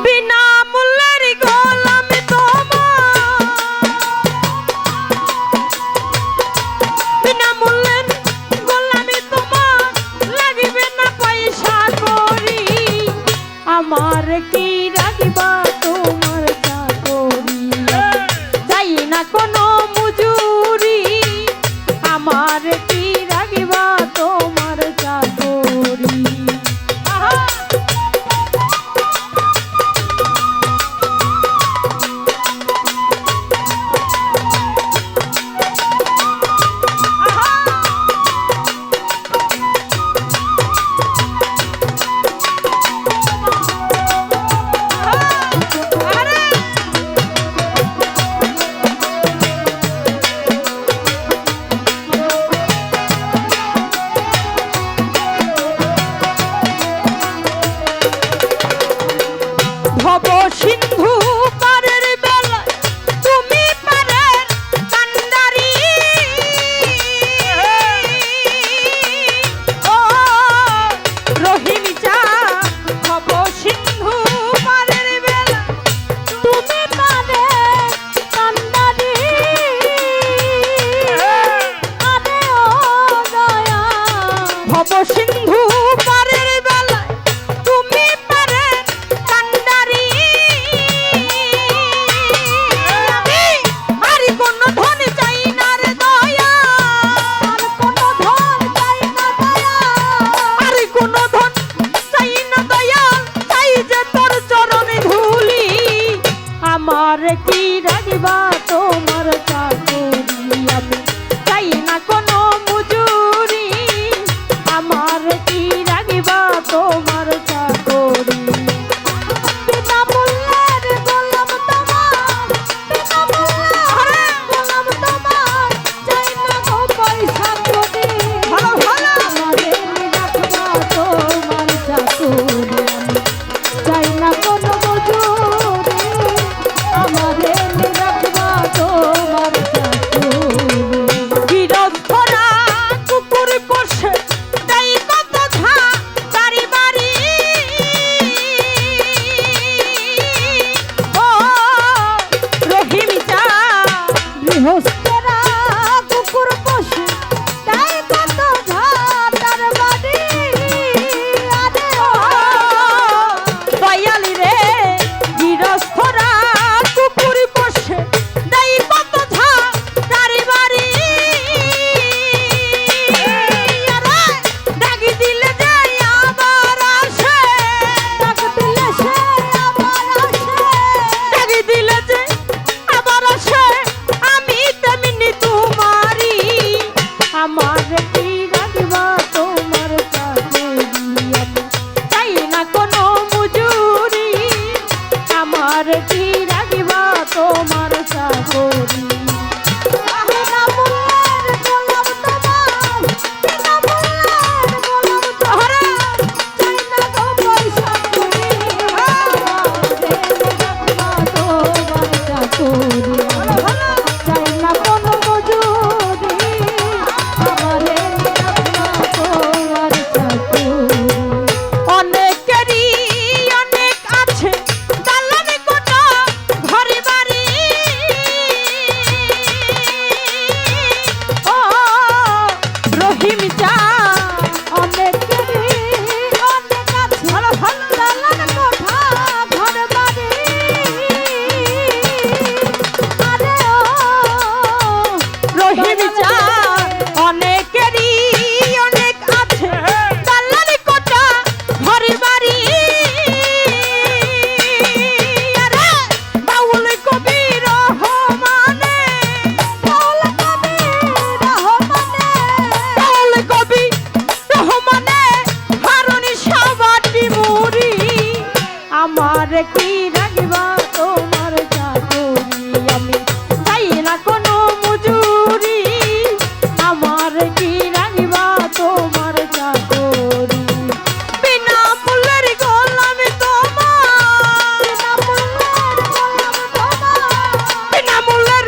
বিনা মূল্যের গোলাম তোমার, বিনা মূল্যের গোলামি তোমার, লাগবে না পয়সা করি, আমার কি রাখবা তোমার চাকরি, চাই না কোনো মজুরি, আমার কি রাখবা তোমার চাকরি। ভব সিন্ধু পারের বেলা তুমি পারের কান্ডারি, ও রহিম চা ভব সিন্ধু পারের বেলা তুমি পারের কান্ডারি, আরে ও দয়া ভব সিন্ধু পারের বেলা তুমি পারের কান্ডারি, আর কোন ধন চাই না রে দয়া, আর কোন ধন চাই না দয়া, আর কোন ধন চাই না দয়া, চাই যে তোর চরণ ধুলি, আমার কি রাখবা তোমার চাকরি, আমি চাই না কোনো মজুরি, আমার কি রাখবা তোমার চাকরি। বিনা মূল্যের গোলাম তোমার, বিনা মূল্যের গোলাম তোমার, চাই না গো পয়সা করি, আমারে রাখবা তোমার চাকরি, আমি চাই না কোনো মজুরি, আমারে রাখবা তোমার চাকরি। গৃহস্থরা কুকুর পোষে তাই কত ঘা বাড়ি বাড়ি, ও রহিম চা গৃহস্থরা কুকুর পোষে তাই কত ঘা তার বাড়ি, আরে ও দয়ালি রে গৃহস্থরা কুকুর পোষে তাই কত ঘা তার বাড়ি, আরে ডাকি দিলে যে আবার আসে, ডাকি দিলে সে আবার আসে, ডাকি দিলে যে আবার আসে, আমি তেমনি তোমারি, আমার কি রাখবা তোমার চাকরি, আমি চাই না কোনো মজুরি, আমার কি রাখবা তোমার চাকরি। বিনা মূল্যের গোলাম তোমার, বিনা মূল্যের গোলাম তোমার, চাই না গো পয়সা করি, আমারে রাখবা তোমার চাকরি, চাই না কোনো মজুরি, আমারে রাখবা তোমার চাকরি। অনেকেরই অনেক আছে দালান কোঠা ঘরে বাড়ি, ও রহিম চা অনেকেরই অনেক আছে দালান কোঠা ঘরে বাড়ি, আরে ও রহিম চা অনেকেরই অনেক আছে দালান কোঠা ঘরে বাড়ি, আরে বাউল কবি রহমানে, বাউল কবি রহমানে, বাউল কবি রহমানে, হারুনি সাবাটি মুড়ি, আমার কি রাখবা তোমার চাকরি, আমি চাই না কোনো মজুরি, আমার কি রাখবা তোমার চাকরি। বিনা মূল্যের গোলাম তোমার, বিনা মূল্যের গোলাম তোমার, বিনা মূল্যের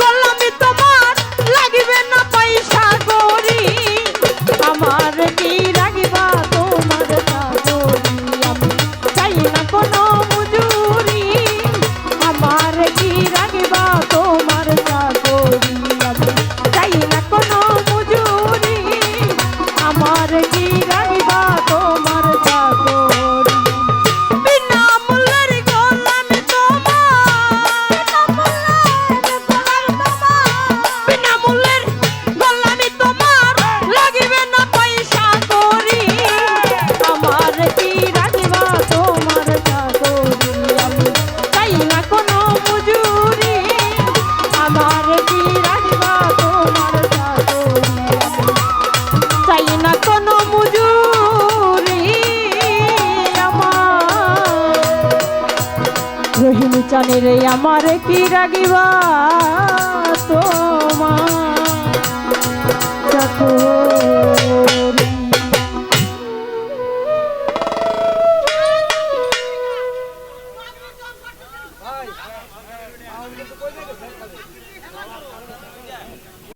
গোলামি তোমার, লাগবে না পয়সা করি, আমার কি রাখবা তোমার চাকরি, আমি চাই না কোনো মজুরি, জানি রে আমার কি রাগিবা তোমার চাকরি। ভাই